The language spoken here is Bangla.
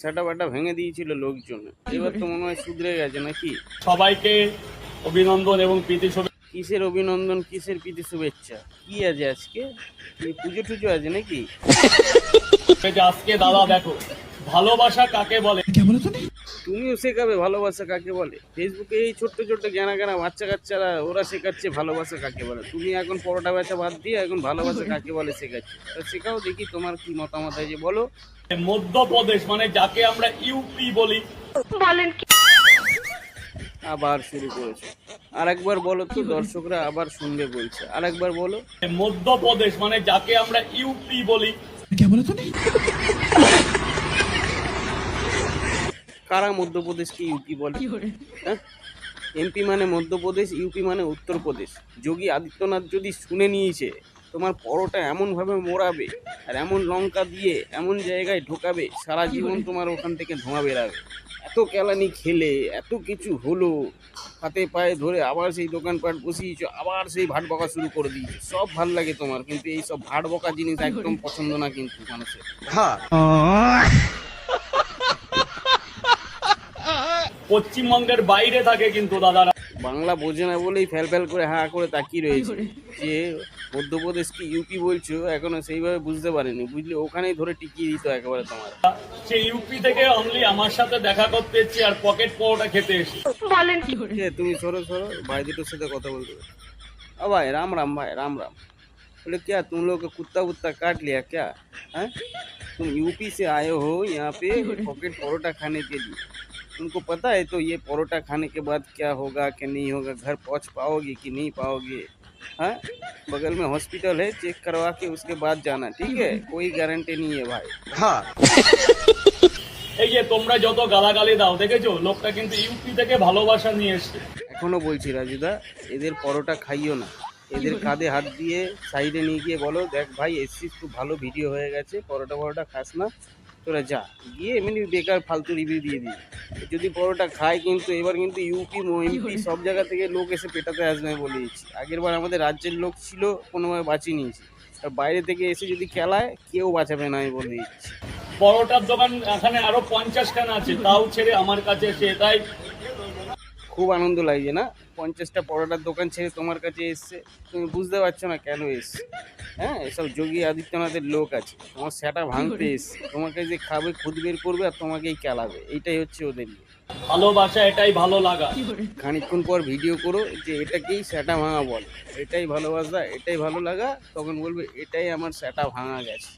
সেটা ব্যাটা ভেঙে দিয়েছিল লোকজন, এবার তো মনে হয় শুধরে গেছে নাকি? সবাইকে অভিনন্দন এবং প্রীতি শুভেচ্ছা। কিসের অভিনন্দন, কিসের প্রীতি শুভেচ্ছা? কি আছে আজকে? কি পুজো টুজো আছে নাকি? আজকে দাদা দেখো ভালোবাসা কাকে বলে। তুমিও শেখাবে ভালোবাসা কাকে বলে? ফেসবুকে এই ছোট্ট ছোট্ট জ্ঞানা জ্ঞানা বাচ্চা কাচ্চারা ওরা শেখাচ্ছে ভালোবাসা কাকে বলে। তুমি এখন পরোটা বেচা বাদ দিয়ে এখন ভালোবাসা কাকে বলে শেখাচ্ছি। তা শেখাও দেখি, তোমার কি মতামত আছে বলো। মধ্যপ্রদেশ মানে যাকে আমরা ইউপি বলি। আবার শুরু করেছো, আরেকবার বলো তো, দর্শকরা আবার শুনবে বলছে, আরেকবার বলো। মধ্যপ্রদেশ মানে যাকে আমরা ইউপি বলি। কারা মধ্যপ্রদেশকে ইউপি বলে? হ্যাঁ, এমপি মানে মধ্যপ্রদেশ, ইউপি মানে উত্তরপ্রদেশ। যোগী আদিত্যনাথ যদি শুনে নিয়েছে, তোমার পরোটা এমনভাবে মোড়াবে আর এমন লঙ্কা দিয়ে এমন জায়গায় ঢোকাবে, সারা জীবন তোমার ওখান থেকে ধোঁয়া বেরাবে। এত কেলানি খেলে এত কিছু হলো, হাতে পায়ে ধরে আবার সেই দোকানপাট বসিয়েছো, আবার সেই ভাট বকা শুরু করে দিয়েছো। সব ভাল লাগে তোমার, কিন্তু এই সব ভাট বকা জিনিস একদম পছন্দ না কিন্তু মানুষের। পশ্চিমবঙ্গের বাইরে থাকে কিন্তু দাদারা। বাংলা বোঝে না বলেই ফ্যাল ফ্যাল করে হা করে তাকিয়ে রয়েছে যে মধ্যপ্রদেশকে ইউপি বলছো, এখনো সেইভাবে বুঝতে পারেনি। বুঝলে ওখানেই ধরে টিকিয়ে দিত একেবারে তোমার। সে ইউপি থেকে অনলি আমার সাথে দেখা করতে এসেছি আর পকেট পরোটা খেতে এসেছি। তুমি সরো সরো, ভাই দুটোর সাথে কথা বলতে। ও भाई राम राम, भाई राम राम। बोले क्या तुम लोग का कुत्ता वुत्ता काट लिया क्या? हैं? तुम यूपी से आए हो यहाँ पे पॉकेट परोठा खाने के लिए। तुमको पता है तो ये परोठा खाने के बाद क्या होगा कि नहीं होगा, घर पहुँच पाओगे कि नहीं पाओगे? हाँ, बगल में हॉस्पिटल है, चेक करवा के उसके बाद जाना, ठीक है? कोई गारंटी नहीं है भाई। हाँ, এই যে তোমরা যত গালাগালি দাও দেখেছো, লোকটা কিন্তু ইউপি থেকে ভালোবাসা নিয়ে এসছে। এখনো বলছি রাজুদা, এদের পরোটা খাইও না। এদের কাঁধে হাত দিয়ে সাইডে নিয়ে গিয়ে বলো, দেখ ভাই এসছিস, খুব ভালো ভিডিও হয়ে গেছে, পরোটা খাস না, তোরা যা গিয়ে এমনি বেকার ফালতু রিভিউ দিয়ে দিই। যদি পরোটা খায় কিন্তু এবার কিন্তু ইউপি এমপি সব জায়গা থেকে লোক এসে পেটাতে আসবে বলে দিচ্ছি। আগের বার আমাদের রাজ্যের লোক ছিল, কোনোভাবে বাঁচিয়ে নিয়েছি। আর বাইরে থেকে এসে যদি খেলায় কেউ বাঁচাবে না, আমি বলে দিচ্ছি। পরোটার দোকান এখানে আরো 50খানা আছে, তাও ছেড়ে আমার কাছে এসে, তাই খুব আনন্দ লাগছে না? 50টা পরোটার দোকান ছেড়ে তোমার কাছে এসছে, তুমি বুঝতে পারছো না কেন এসছে? হ্যাঁ, এসব যোগী আদিত্যনাথের লোক আছে, তোমার সেটা ভাঙতে এসছে, তোমাকে যে খাবে খুদ বের করবে আর তোমাকেই খেলাবে, এইটাই হচ্ছে ওদের ইয়ে। ভালোবাসা এটাই ভালো লাগা। খানিকক্ষণ পর ভিডিও করো যে এটাকেই সেটা ভাঙা বল, এটাই ভালোবাসা, এটাই ভালো লাগা, তখন বলবে এটাই আমার সেটা ভাঙা গেছে।